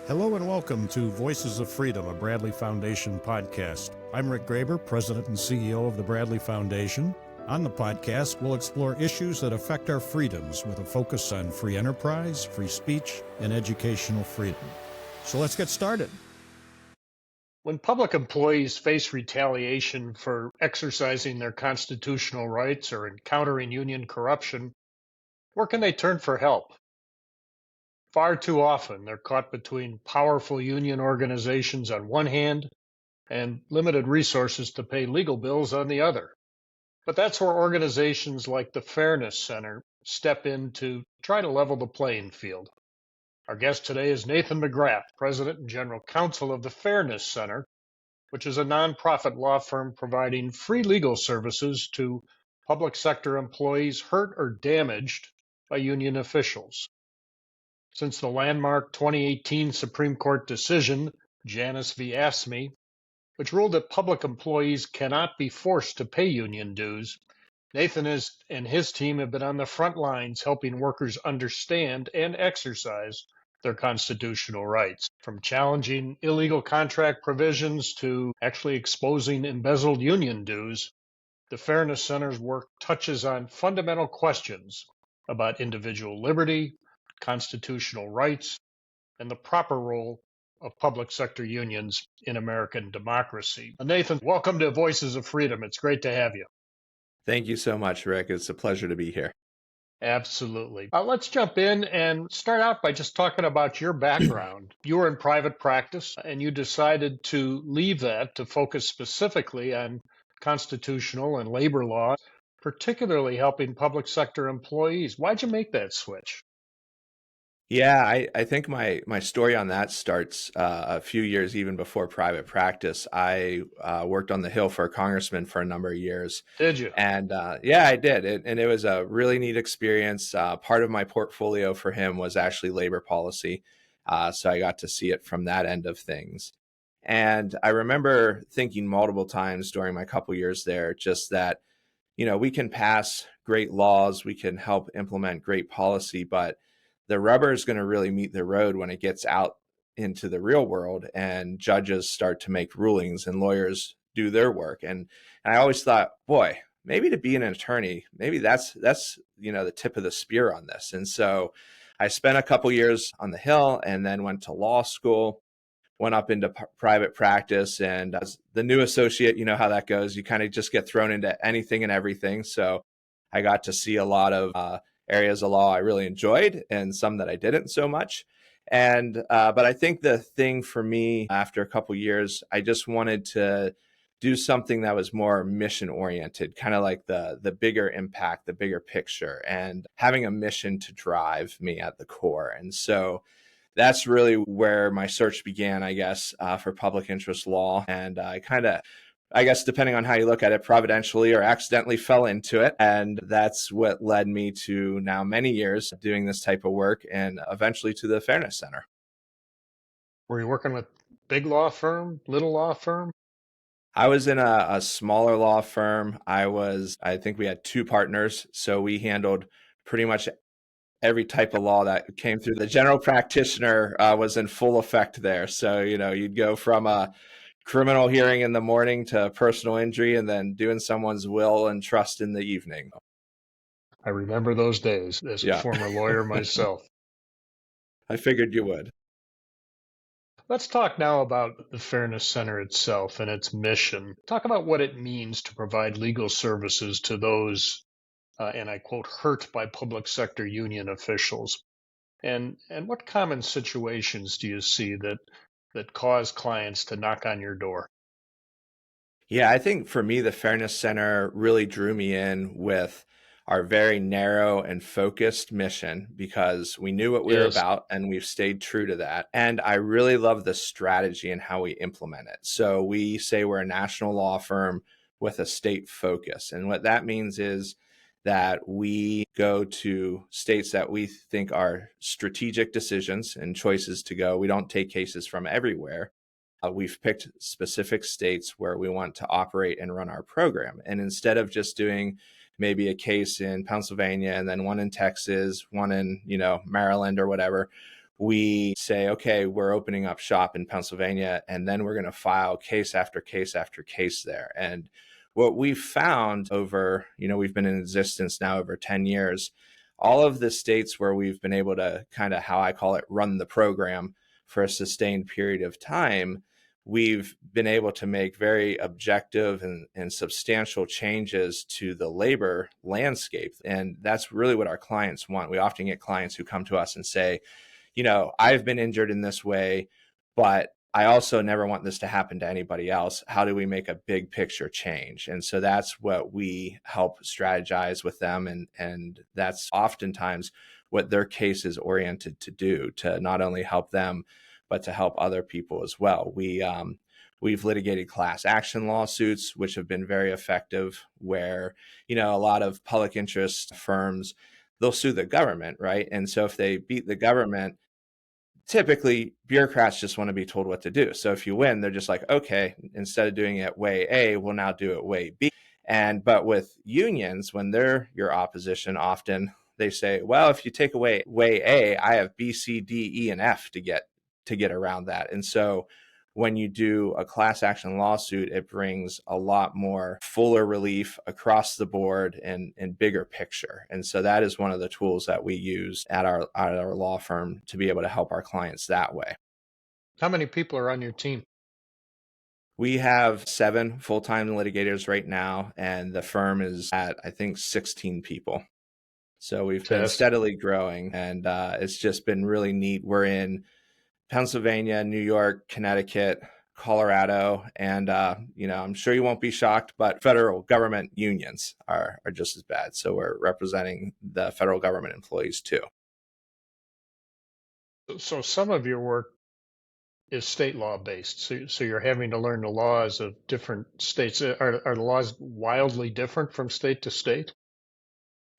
Hello and welcome to Voices of Freedom, a Bradley Foundation podcast. I'm Rick Graber, President and CEO of the Bradley Foundation. On the podcast, we'll explore issues that affect our freedoms with a focus on free enterprise, free speech, and educational freedom. So let's get started. When public employees face retaliation for exercising their constitutional rights or encountering union corruption, where can they turn for help? Far too often, they're caught between powerful union organizations on one hand and limited resources to pay legal bills on the other. But that's where organizations like the Fairness Center step in to try to level the playing field. Our guest today is Nathan McGrath, President and General Counsel of the Fairness Center, which is a nonprofit law firm providing free legal services to public sector employees hurt or damaged by union officials. Since the landmark 2018 Supreme Court decision, Janus v. AFSCME, which ruled that public employees cannot be forced to pay union dues, Nathan and his team have been on the front lines helping workers understand and exercise their constitutional rights, from challenging illegal contract provisions to actually exposing embezzled union dues. The Fairness Center's work touches on fundamental questions about individual liberty, constitutional rights, and the proper role of public sector unions in American democracy. Nathan, welcome to Voices of Freedom. It's great to have you. Thank you so much, Rick. It's a pleasure to be here. Absolutely. Let's jump in and start out by just talking about your background. You were in private practice and you decided to leave that to focus specifically on constitutional and labor law, particularly helping public sector employees. Why'd you make that switch? Yeah, I think my story on that starts a few years even before private practice. I worked on the Hill for a congressman for a number of years. Did you? And yeah, I did. And it was a really neat experience. Part of my portfolio for him was actually labor policy. So I got to see it from that end of things. And I remember thinking multiple times during my couple years there, just that, we can pass great laws, we can help implement great policy, but the rubber is going to really meet the road when it gets out into the real world and judges start to make rulings and lawyers do their work. And I always thought, boy, maybe to be an attorney, maybe that's the tip of the spear on this. And so I spent a couple years on the Hill and then went to law school, went up into private practice. And as the new associate, you know how that goes. You kind of just get thrown into anything and everything. So I got to see a lot of areas of law I really enjoyed and some that I didn't so much. And but I think the thing for me after a couple years, I just wanted to do something that was more mission oriented, kind of like the bigger impact, the bigger picture, and having a mission to drive me at the core. And so that's really where my search began, I guess, for public interest law. And I guess depending on how you look at it, providentially or accidentally fell into it. And that's what led me to now many years doing this type of work and eventually to the Fairness Center. Were you working with big law firm, little law firm? I was in a smaller law firm. I think we had two partners. So we handled pretty much every type of law that came through. The general practitioner was in full effect there. So, you'd go from a criminal hearing in the morning to personal injury and then doing someone's will and trust in the evening. I remember those days as a former lawyer myself. I figured you would. Let's talk now about the Fairness Center itself and its mission. Talk about what it means to provide legal services to those, and I quote, hurt by public sector union officials. And what common situations do you see that cause clients to knock on your door? Yeah, I think for me, the Fairness Center really drew me in with our very narrow and focused mission because we knew what we were about and we've stayed true to that. And I really love the strategy and how we implement it. So we say we're a national law firm with a state focus. And what that means is that we go to states that we think are strategic decisions and choices to go. We don't take cases from everywhere. We've picked specific states where we want to operate and run our program. And instead of just doing maybe a case in Pennsylvania and then one in Texas, one in, Maryland or whatever, we say, okay, we're opening up shop in Pennsylvania, and then we're going to file case after case after case there. And what we've found over, we've been in existence now over 10 years, all of the states where we've been able to kind of, how I call it, run the program for a sustained period of time, we've been able to make very objective and substantial changes to the labor landscape. And that's really what our clients want. We often get clients who come to us and say, I've been injured in this way, but I also never want this to happen to anybody else. How do we make a big picture change? And so that's what we help strategize with them. And that's oftentimes what their case is oriented to do, to not only help them, but to help other people as well. We've litigated class action lawsuits, which have been very effective, where, a lot of public interest firms, they'll sue the government, right? And so if they beat the government, typically bureaucrats just want to be told what to do. So if you win, they're just like, okay, instead of doing it way A, we'll now do it way B. But with unions, when they're your opposition, often they say, well, if you take away way A, I have B, C, D, E, and F to get around that. And so when you do a class action lawsuit, it brings a lot more fuller relief across the board and bigger picture. And so that is one of the tools that we use at our law firm to be able to help our clients that way. How many people are on your team? We have 7 full-time litigators right now, and the firm is at, I think, 16 people. So we've been steadily growing, and it's just been really neat. We're in Pennsylvania, New York, Connecticut, Colorado, and I'm sure you won't be shocked, but federal government unions are just as bad. So we're representing the federal government employees too. So some of your work is state law based. So you're having to learn the laws of different states. Are the laws wildly different from state to state?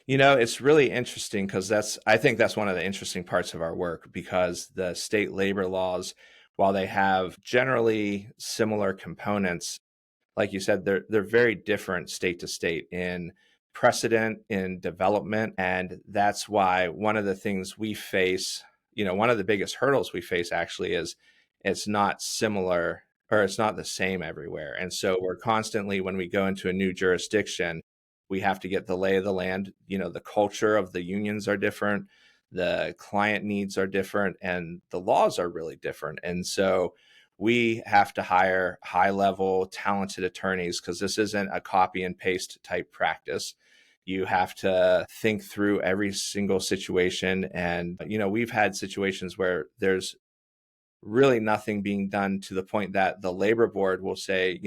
It's really interesting because I think that's one of the interesting parts of our work, because the state labor laws, while they have generally similar components, like you said, they're very different state to state in precedent, in development. And that's why one of the things we face, one of the biggest hurdles we face actually is it's not similar, or it's not the same everywhere. And so we're constantly, when we go into a new jurisdiction, we have to get the lay of the land. The culture of the unions are different, the client needs are different, and the laws are really different. And so we have to hire high level, talented attorneys, because this isn't a copy and paste type practice. You have to think through every single situation. And, we've had situations where there's really nothing being done, to the point that the labor board will say,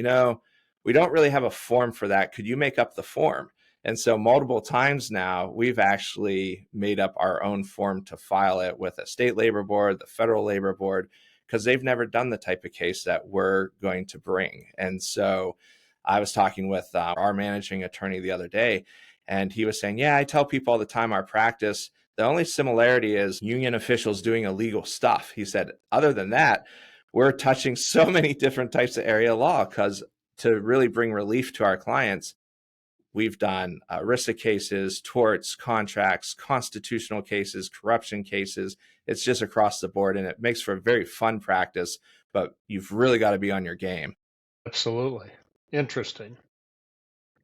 we don't really have a form for that. Could you make up the form? And so multiple times now, we've actually made up our own form to file it with a state labor board, the federal labor board, because they've never done the type of case that we're going to bring. And so I was talking with our managing attorney the other day, and he was saying, yeah, I tell people all the time, our practice, the only similarity is union officials doing illegal stuff. He said, other than that, we're touching so many different types of area law, because to really bring relief to our clients, we've done ERISA cases, torts, contracts, constitutional cases, corruption cases. It's just across the board, and it makes for a very fun practice, but you've really got to be on your game. Absolutely. Interesting.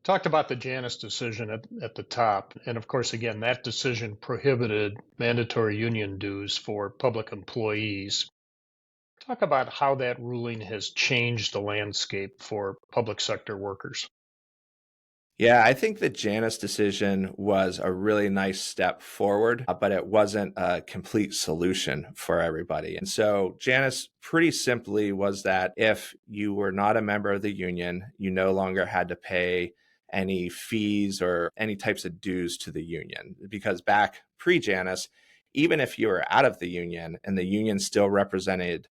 Talked about the Janus decision at the top. And of course, again, that decision prohibited mandatory union dues for public employees. Talk about how that ruling has changed the landscape for public sector workers. Yeah, I think the Janus decision was a really nice step forward, but it wasn't a complete solution for everybody. And so Janus pretty simply was that if you were not a member of the union, you no longer had to pay any fees or any types of dues to the union. Because back pre-Janus, even if you were out of the union and the union still represented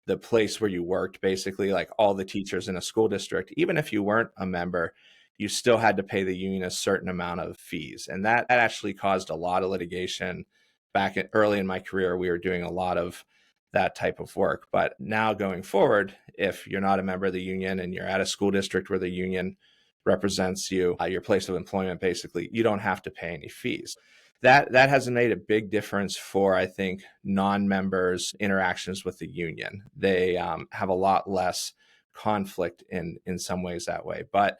the place where you worked, basically like all the teachers in a school district, even if you weren't a member, you still had to pay the union a certain amount of fees. And that actually caused a lot of litigation. Early in my career, we were doing a lot of that type of work. But now going forward, if you're not a member of the union and you're at a school district where the union represents you, your place of employment, basically, you don't have to pay any fees. that has made a big difference for, I think, non-members' interactions with the union. They have a lot less conflict in some ways that way. But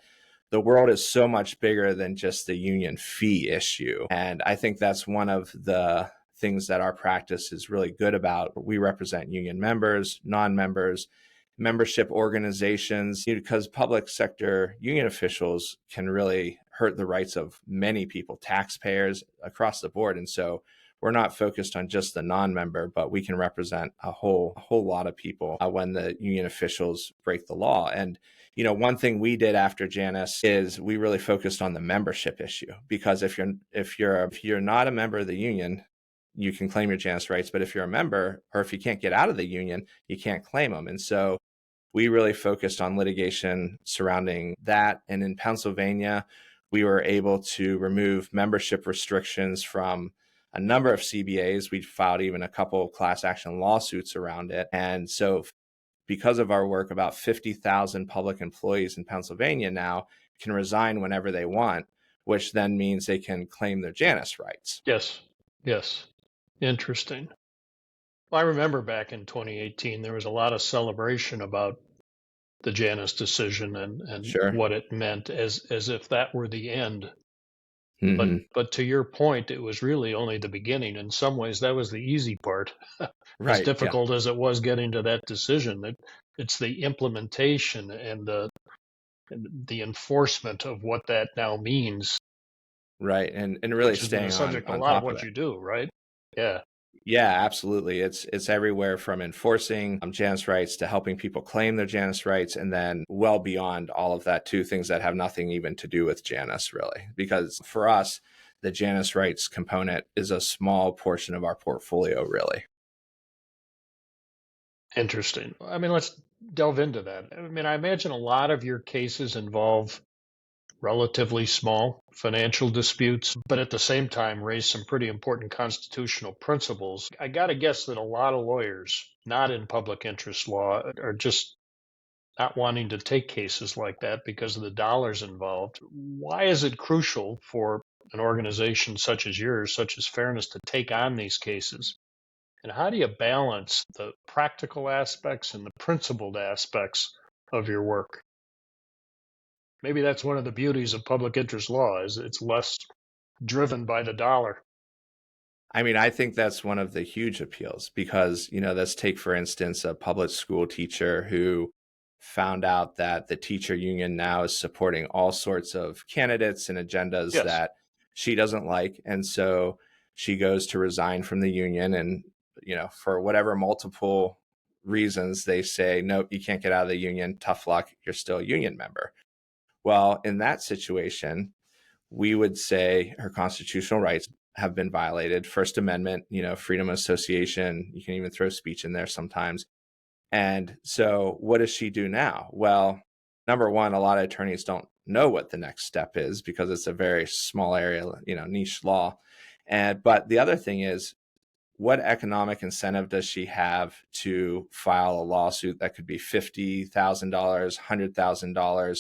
the world is so much bigger than just the union fee issue. And I think that's one of the things that our practice is really good about. We represent union members, non-members, membership organizations, because public sector union officials can really hurt the rights of many people, taxpayers across the board. And so we're not focused on just the non-member, but we can represent a whole lot of people when the union officials break the law. And one thing we did after Janus is we really focused on the membership issue, because if you're not a member of the union, you can claim your Janus rights. But if you're a member, or if you can't get out of the union, you can't claim them. And so we really focused on litigation surrounding that. And in Pennsylvania, we were able to remove membership restrictions from a number of CBAs. We filed even a couple of class action lawsuits around it. And so because of our work, about 50,000 public employees in Pennsylvania now can resign whenever they want, which then means they can claim their Janus rights. Yes. Interesting. Well, I remember back in 2018, there was a lot of celebration about the Janus decision and Sure. what it meant, as if that were the end. Mm-hmm. But to your point, it was really only the beginning. In some ways, that was the easy part. As Right. difficult as it was getting to that decision, it's the implementation and the enforcement of what that now means. Right. And really Which has been staying the subject of on a lot of top of what it. you do, right? Yeah. Yeah, absolutely. It's everywhere from enforcing Janus rights to helping people claim their Janus rights, and then well beyond all of that too, things that have nothing even to do with Janus, really. Because for us, the Janus rights component is a small portion of our portfolio, really. Interesting. I mean, let's delve into that. I mean, I imagine a lot of your cases involve relatively small financial disputes, but at the same time raise some pretty important constitutional principles. I got to guess that a lot of lawyers not in public interest law are just not wanting to take cases like that because of the dollars involved. Why is it crucial for an organization such as yours, such as Fairness, to take on these cases? And how do you balance the practical aspects and the principled aspects of your work? Maybe that's one of the beauties of public interest law, is it's less driven by the dollar. I mean, I think that's one of the huge appeals because, let's take, for instance, a public school teacher who found out that the teacher union now is supporting all sorts of candidates and agendas Yes. that she doesn't like. And so she goes to resign from the union. And, for whatever multiple reasons, they say, nope, you can't get out of the union. Tough luck. You're still a union member. Well, in that situation, we would say her constitutional rights have been violated. First Amendment, freedom of association, you can even throw speech in there sometimes. And so what does she do now? Well, number one, a lot of attorneys don't know what the next step is because it's a very small area, niche law. But the other thing is, what economic incentive does she have to file a lawsuit that could be $50,000, $100,000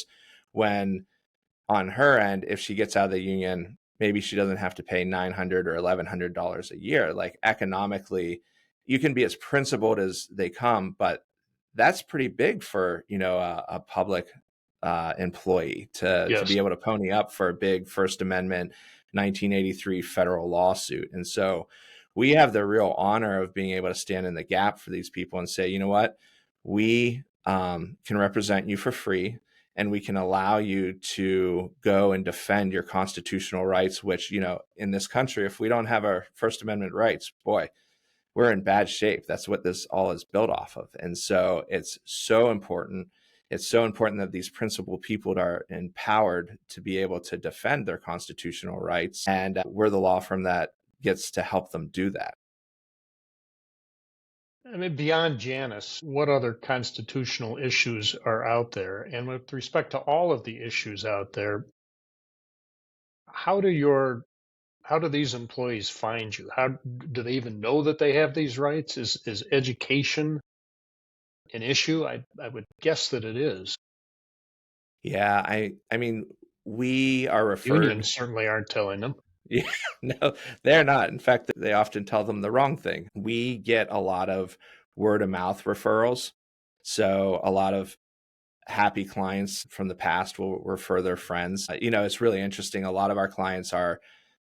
when on her end, if she gets out of the union, maybe she doesn't have to pay $900 or $1,100 a year. Like economically, you can be as principled as they come, but that's pretty big for a public employee to Yes. be able to pony up for a big First Amendment 1983 federal lawsuit. And so we have the real honor of being able to stand in the gap for these people and say, you know what, we can represent you for free. And we can allow you to go and defend your constitutional rights, which, in this country, if we don't have our First Amendment rights, boy, we're in bad shape. That's what this all is built off of. And so it's so important. It's so important that these principled people are empowered to be able to defend their constitutional rights. And we're the law firm that gets to help them do that. I mean, beyond Janus, what other constitutional issues are out there? And with respect to all of the issues out there, how do these employees find you? How do they even know that they have these rights? Is education an issue? I would guess that it is. Yeah, I mean, we are referred. Unions certainly aren't telling them. Yeah, no, they're not. In fact, they often tell them the wrong thing. We get a lot of word of mouth referrals. So a lot of happy clients from the past will refer their friends. It's really interesting. A lot of our clients are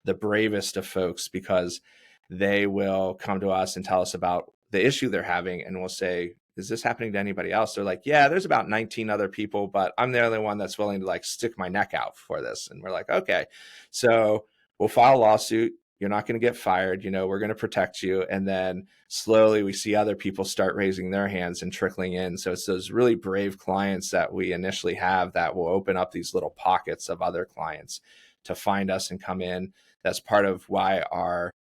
the bravest of folks because they will come to us and tell us about the issue they're having, and we'll say, is this happening to anybody else? They're like, yeah, there's about 19 other people, but I'm the only one that's willing to like stick my neck out for this. And we're like, okay. So we'll file a lawsuit. You're not going to get fired. We're going to protect you. And then slowly we see other people start raising their hands and trickling in. So it's those really brave clients that we initially have that will open up these little pockets of other clients to find us and come in. That's part of why our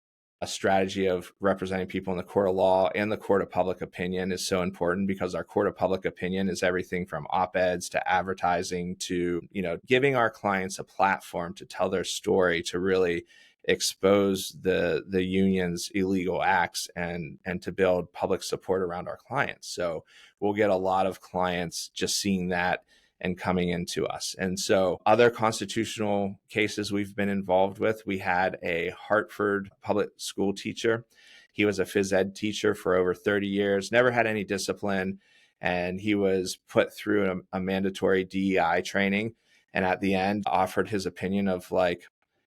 strategy of representing people in the court of law and the court of public opinion is so important, because our court of public opinion is everything from op-eds to advertising to, giving our clients a platform to tell their story, to really expose the union's illegal acts and to build public support around our clients. So we'll get a lot of clients just seeing that and coming into us. And so other constitutional cases we've been involved with, we had a Hartford public school teacher. He was a phys ed teacher for over 30 years, never had any discipline, and he was put through a mandatory DEI training, and at the end offered his opinion of like,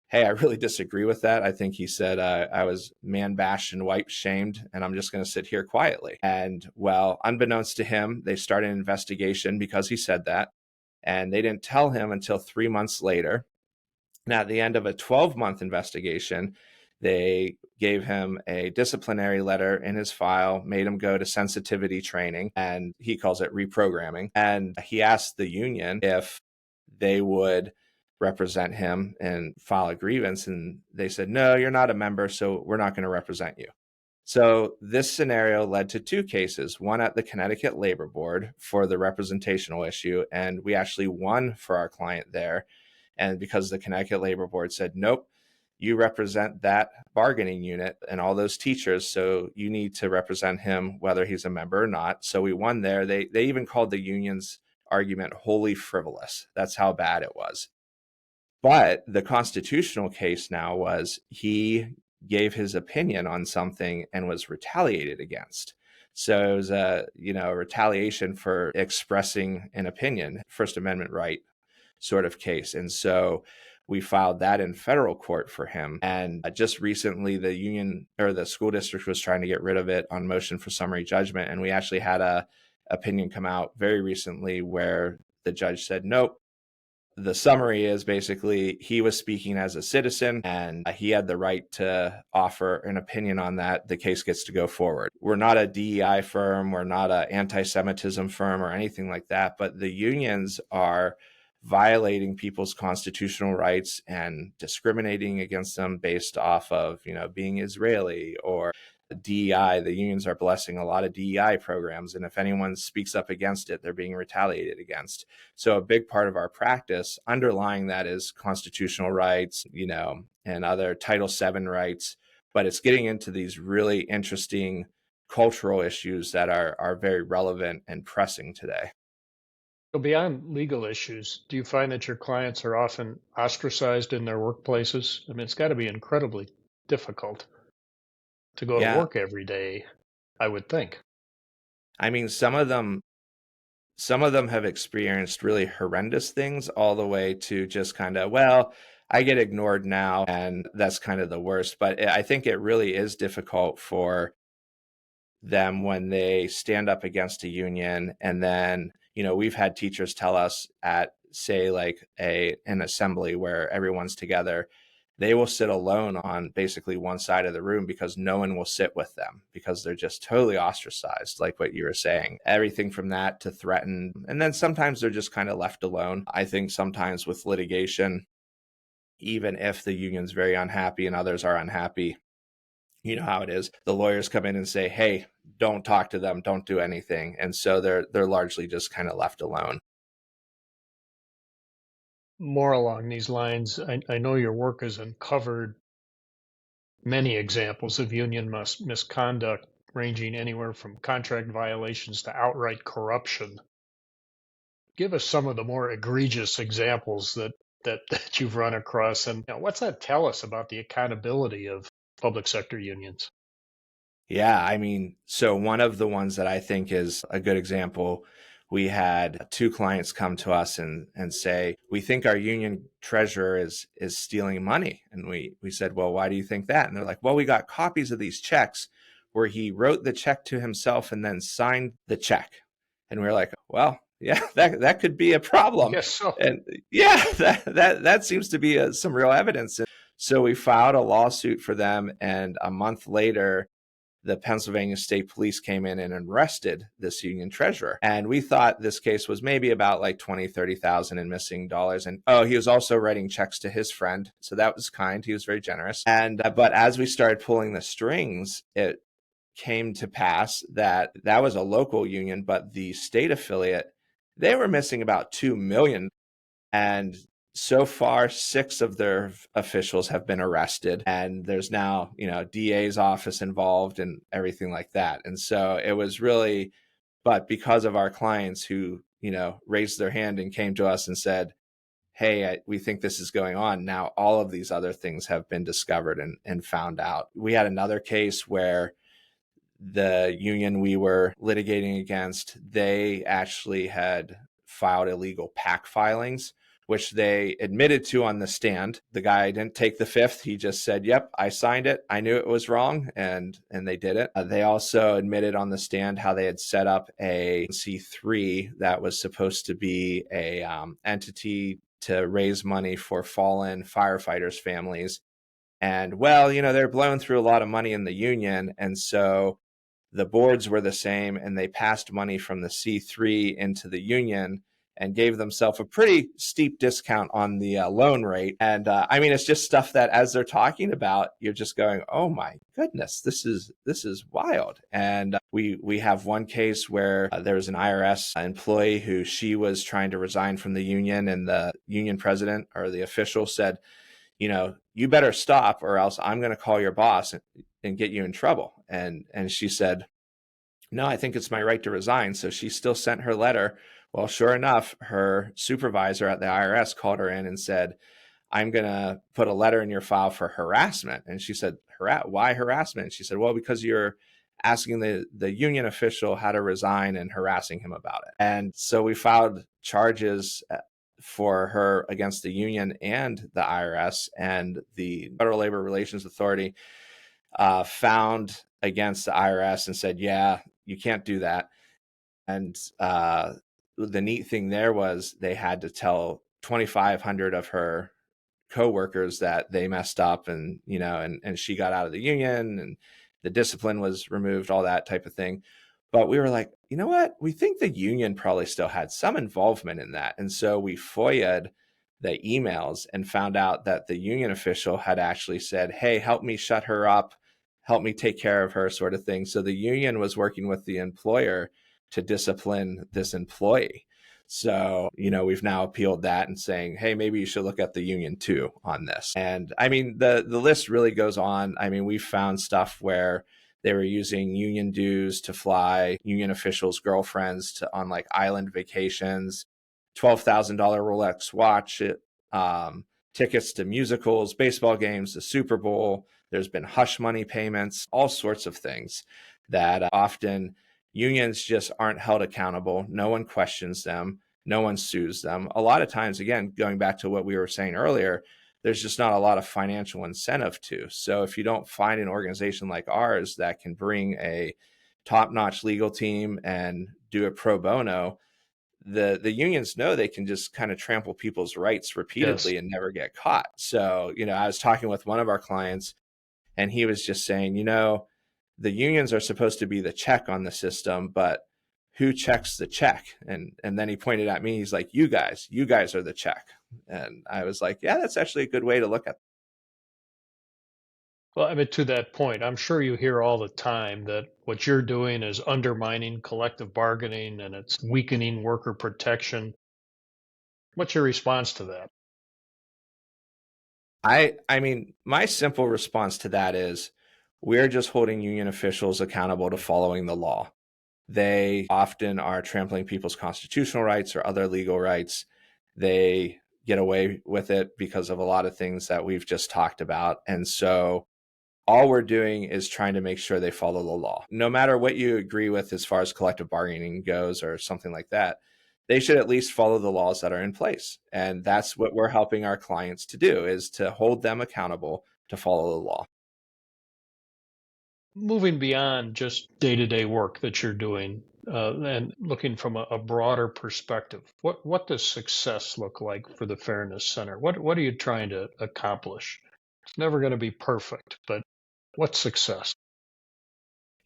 hey, I really disagree with that. I think he said I was man bashed and wipe shamed, and I'm just going to sit here quietly. And well, unbeknownst to him, they started an investigation because he said that. And they didn't tell him until 3 months later. And at the end of a 12-month investigation, they gave him a disciplinary letter in his file, made him go to sensitivity training, and he calls it reprogramming. And he asked the union if they would represent him and file a grievance. And they said, no, you're not a member, so we're not going to represent you. So this scenario led to two cases, one at the Connecticut Labor Board for the representational issue, and we actually won for our client there. And because the Connecticut Labor Board said, nope, you represent that bargaining unit and all those teachers, so you need to represent him whether he's a member or not. So we won there. They even called the union's argument wholly frivolous. That's how bad it was. But the constitutional case now was he gave his opinion on something and was retaliated against. So it was a retaliation for expressing an opinion, First Amendment right sort of case. And so we filed that in federal court for him. And just recently, the union or the school district was trying to get rid of it on motion for summary judgment. And we actually had a opinion come out very recently where the judge said, nope. The summary is basically he was speaking as a citizen and he had the right to offer an opinion on that. The case gets to go forward. We're not a DEI firm. We're not an anti-Semitism firm or anything like that. But the unions are violating people's constitutional rights and discriminating against them based off of, being Israeli or DEI. The unions are blessing a lot of DEI programs. And if anyone speaks up against it, they're being retaliated against. So a big part of our practice underlying that is constitutional rights, and other Title VII rights. But it's getting into these really interesting cultural issues that are very relevant and pressing today. So beyond legal issues, do you find that your clients are often ostracized in their workplaces? I mean, it's got to be incredibly difficult to go to Yeah. work every day, I would think. I mean, some of them have experienced really horrendous things all the way to just kind of, well, I get ignored now, and that's kind of the worst. But I think it really is difficult for them when they stand up against a union. And then, we've had teachers tell us at, say, like an assembly where everyone's together, they will sit alone on basically one side of the room because no one will sit with them because they're just totally ostracized, like what you were saying. Everything from that to threatened. And then sometimes they're just kind of left alone. I think sometimes with litigation, even if the union's very unhappy and others are unhappy, you know how it is. The lawyers come in and say, hey, don't talk to them, don't do anything. And so they're largely just kind of left alone. More along these lines, I know your work has uncovered many examples of union misconduct, ranging anywhere from contract violations to outright corruption. Give us some of the more egregious examples that that you've run across. And what's that tell us about the accountability of public sector unions? Yeah, I mean, so one of the ones that I think is a good example, we had two clients come to us and say, we think our union treasurer is stealing money. And we said, well, why do you think that? And they're like, well, we got copies of these checks where he wrote the check to himself and then signed the check. And we were like, well, yeah, that could be a I problem. guess so. And yeah, that seems to be some real evidence. And so we filed a lawsuit for them, and a month later, the Pennsylvania State Police came in and arrested this union treasurer. And we thought this case was maybe about like 20, 30,000 in missing dollars. And he was also writing checks to his friend. So that was kind. He was very generous. And but as we started pulling the strings, it came to pass that that was a local union, but the state affiliate, they were missing about 2 million. And so far, 6 of their officials have been arrested, and there's now, DA's office involved and everything like that. And so it was really, but because of our clients who, raised their hand and came to us and said, hey, we think this is going on. Now, all of these other things have been discovered and found out. We had another case where the union we were litigating against, they actually had filed illegal PAC filings, which they admitted to on the stand. The guy didn't take the fifth. He just said, yep, I signed it. I knew it was wrong. And they did it. They also admitted on the stand how they had set up a C3 that was supposed to be a entity to raise money for fallen firefighters' families. And well, they're blowing through a lot of money in the union. And so the boards were the same, and they passed money from the C3 into the union and gave themselves a pretty steep discount on the loan rate. And I mean, it's just stuff that as they're talking about, you're just going, oh my goodness, this is wild. And we have one case where there was an IRS employee who she was trying to resign from the union, and the union president or the official said, you better stop or else I'm going to call your boss and get you in trouble. And she said, no, I think it's my right to resign. So she still sent her letter. Well, sure enough, her supervisor at the IRS called her in and said, I'm going to put a letter in your file for harassment. And she said, why harassment? She said, well, because you're asking the union official how to resign and harassing him about it. And so we filed charges for her against the union and the IRS, and the Federal Labor Relations Authority found against the IRS and said, yeah, you can't do that. And the neat thing there was they had to tell 2,500 of her coworkers that they messed up, and and she got out of the union and the discipline was removed, all that type of thing. But we were like, you know what? We think the union probably still had some involvement in that. And so we FOIA'd the emails and found out that the union official had actually said, hey, help me shut her up, help me take care of her, sort of thing. So the union was working with the employer to discipline this employee. So, we've now appealed that and saying, hey, maybe you should look at the union too on this. And I mean, the list really goes on. I mean, we've found stuff where they were using union dues to fly union officials' girlfriends on like island vacations, $12,000 Rolex watch, tickets to musicals, baseball games, the Super Bowl. There's been hush money payments, all sorts of things that often unions just aren't held accountable. No one questions them. No one sues them. A lot of times, again, going back to what we were saying earlier, there's just not a lot of financial incentive to. So if you don't find an organization like ours that can bring a top-notch legal team and do it pro bono, the unions know they can just kind of trample people's rights repeatedly Yes. and never get caught. So, I was talking with one of our clients, and he was just saying, the unions are supposed to be the check on the system, but who checks the check? And then he pointed at me. He's like, you guys are the check. And I was like, yeah, that's actually a good way to look at it. Well, I mean, to that point, I'm sure you hear all the time that what you're doing is undermining collective bargaining and it's weakening worker protection. What's your response to that? I mean, my simple response to that is we're just holding union officials accountable to following the law. They often are trampling people's constitutional rights or other legal rights. They get away with it because of a lot of things that we've just talked about. And so all we're doing is trying to make sure they follow the law. No matter what you agree with as far as collective bargaining goes or something like that, they should at least follow the laws that are in place. And that's what we're helping our clients to do, is to hold them accountable to follow the law. Moving beyond just day-to-day work that you're doing, and looking from a broader perspective, what does success look like for the Fairness Center? What are you trying to accomplish? It's never going to be perfect, but what's success?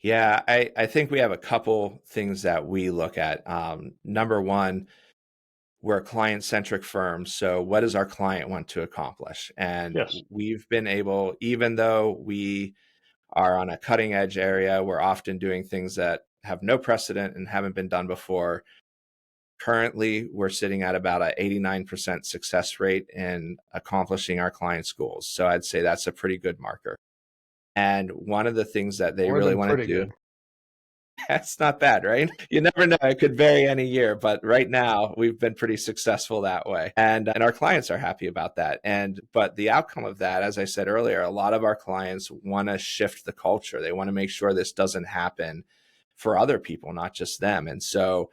Yeah, I think we have a couple things that we look at. Number one, we're a client-centric firm. So what does our client want to accomplish? And Yes. we've been able, even though we are on a cutting edge area, we're often doing things that have no precedent and haven't been done before. Currently, we're sitting at about an 89% success rate in accomplishing our clients' goals. So I'd say that's a pretty good marker. And one of the things that they More really than want to pretty do, good. that's not bad, right? You never know. It could vary any year, but right now we've been pretty successful that way. And our clients are happy about that. But the outcome of that, as I said earlier, a lot of our clients want to shift the culture. They want to make sure this doesn't happen for other people, not just them. And so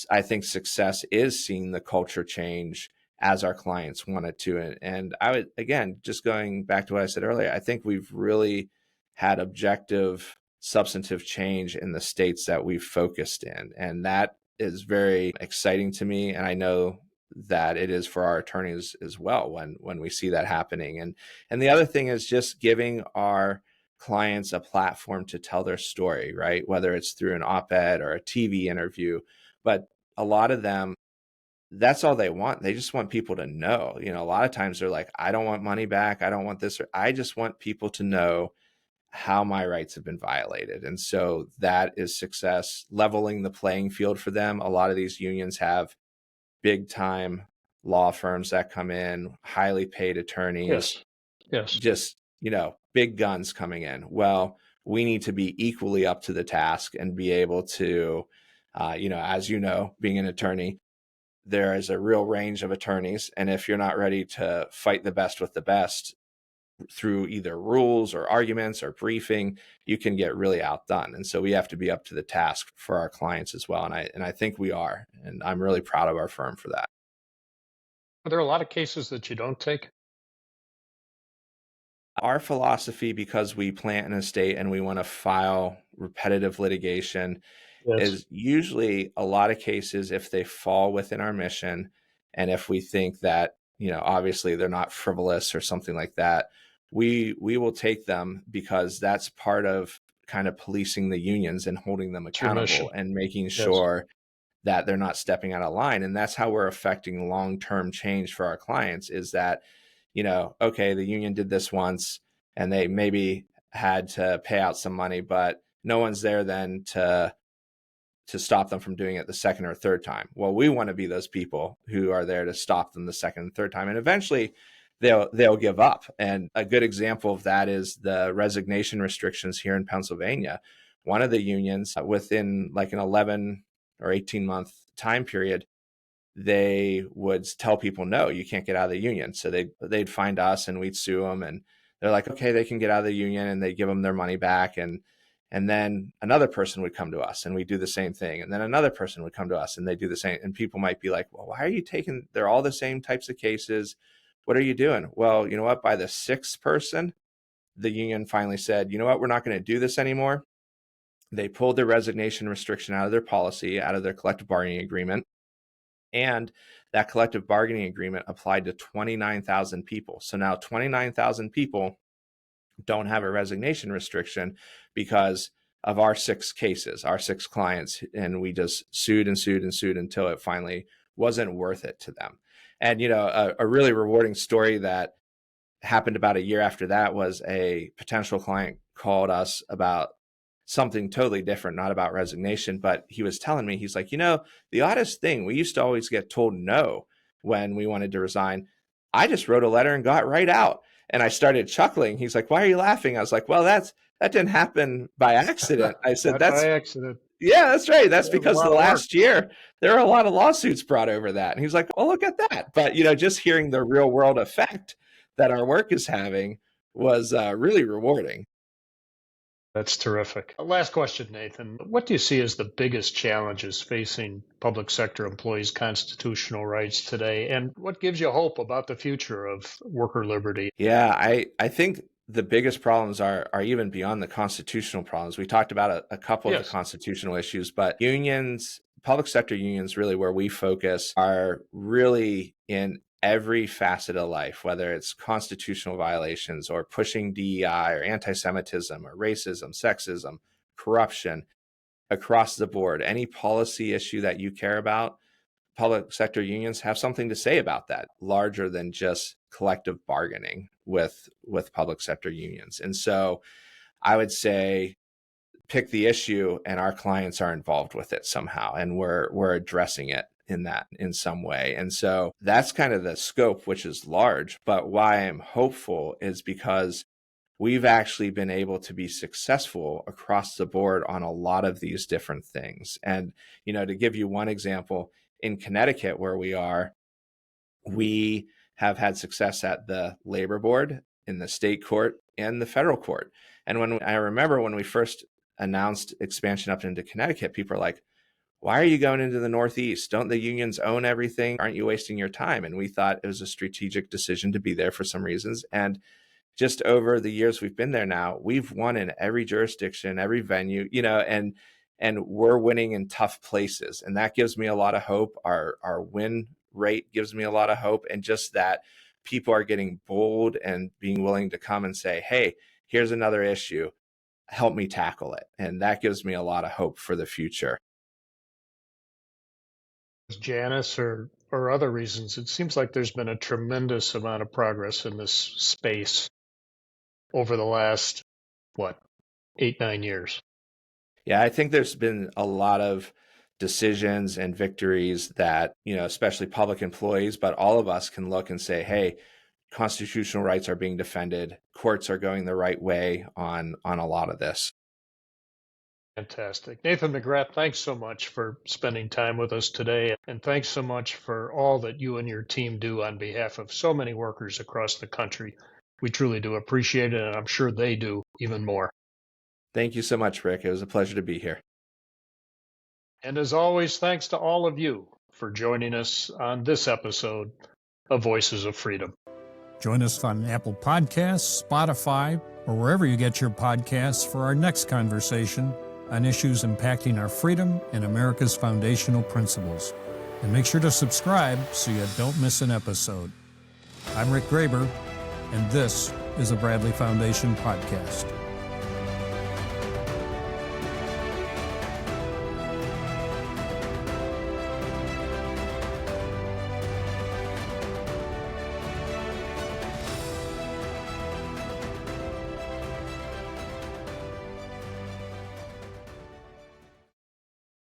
I think success is seeing the culture change as our clients want it to. And I would, again, just going back to what I said earlier, I think we've really had objective, substantive change in the states that we've focused in. And that is very exciting to me. And I know that it is for our attorneys as well when we see that happening. And the other thing is just giving our clients a platform to tell their story, right? Whether it's through an op-ed or a TV interview. But a lot of them, that's all they want. They just want people to know. A lot of times they're like, I don't want money back. I don't want this. Or I just want people to know how my rights have been violated. And so that is success, leveling the playing field for them. A lot of these unions have big time law firms that come in, highly paid attorneys, Yes. Yes. just, big guns coming in. Well, we need to be equally up to the task and be able to, as you know, being an attorney, there is a real range of attorneys. And if you're not ready to fight the best with the best through either rules or arguments or briefing, you can get really outdone. And so we have to be up to the task for our clients as well. And I think we are. And I'm really proud of our firm for that. Are there a lot of cases that you don't take? Our philosophy, because we plant an estate and we want to file repetitive litigation, Yes. is usually a lot of cases, if they fall within our mission and if we think that, obviously they're not frivolous or something like that, we will take them, because that's part of kind of policing the unions and holding them It's your mission. accountable and making Yes. sure that they're not stepping out of line. And that's how we're affecting long-term change for our clients, is that, okay, the union did this once and they maybe had to pay out some money, but no one's there then to stop them from doing it the second or third time. Well, we want to be those people who are there to stop them the second and third time. And eventually they'll give up. And a good example of that is the resignation restrictions here in Pennsylvania. One of the unions, within like an 11 or 18-month time period, they would tell people, no, you can't get out of the union. So they'd find us and we'd sue them. And they're like, okay, they can get out of the union, and they give them their money back. And then another person would come to us and we do the same thing. And then another person would come to us and they do the same. And people might be like, well, why are you taking, they're all the same types of cases. What are you doing? Well, you know what? By the sixth person, the union finally said, you know what? We're not going to do this anymore. They pulled the resignation restriction out of their policy, out of their collective bargaining agreement. And that collective bargaining agreement applied to 29,000 people. So now 29,000 people don't have a resignation restriction because of our 6 cases, our 6 clients. And we just sued and sued and sued until it finally wasn't worth it to them. And, a really rewarding story that happened about a year after that was a potential client called us about something totally different, not about resignation, but he was telling me, he's like, the oddest thing, we used to always get told no when we wanted to resign. I just wrote a letter and got right out. And I started chuckling. He's like, why are you laughing? I was like, well, that didn't happen by accident. I said, Not by accident. Yeah, that's right. That's That was a because lot the of work. last year there were a lot of lawsuits brought over that. And he was like, oh, look at that. But, just hearing the real world effect that our work is having was really rewarding. That's terrific. Last question, Nathan. What do you see as the biggest challenges facing public sector employees' constitutional rights today? And what gives you hope about the future of worker liberty? Yeah, I think the biggest problems are even beyond the constitutional problems. We talked about a couple of the Yes. constitutional issues, but unions, public sector unions, really where we focus, are really in every facet of life, whether it's constitutional violations or pushing DEI or anti-Semitism or racism, sexism, corruption, across the board. Any policy issue that you care about, public sector unions have something to say about that, larger than just collective bargaining with public sector unions. And so I would say pick the issue and our clients are involved with it somehow, and we're addressing it in some way. And so that's kind of the scope, which is large. But why I'm hopeful is because we've actually been able to be successful across the board on a lot of these different things. And, to give you one example, in Connecticut, where we are, we have had success at the labor board, in the state court, and the federal court. And I remember when we first announced expansion up into Connecticut, people are like, why are you going into the Northeast? Don't the unions own everything? Aren't you wasting your time? And we thought it was a strategic decision to be there for some reasons. And just over the years we've been there now, we've won in every jurisdiction, every venue, and we're winning in tough places. And that gives me a lot of hope. Our win rate gives me a lot of hope. And just that people are getting bold and being willing to come and say, hey, here's another issue, help me tackle it. And that gives me a lot of hope for the future. Janus or other reasons, it seems like there's been a tremendous amount of progress in this space over the last, 8-9 years. Yeah, I think there's been a lot of decisions and victories that, especially public employees, but all of us can look and say, hey, constitutional rights are being defended. Courts are going the right way on a lot of this. Fantastic. Nathan McGrath, thanks so much for spending time with us today. And thanks so much for all that you and your team do on behalf of so many workers across the country. We truly do appreciate it, and I'm sure they do even more. Thank you so much, Rick. It was a pleasure to be here. And as always, thanks to all of you for joining us on this episode of Voices of Freedom. Join us on Apple Podcasts, Spotify, or wherever you get your podcasts for our next conversation on issues impacting our freedom and America's foundational principles. And make sure to subscribe so you don't miss an episode. I'm Rick Graber, and this is a Bradley Foundation podcast.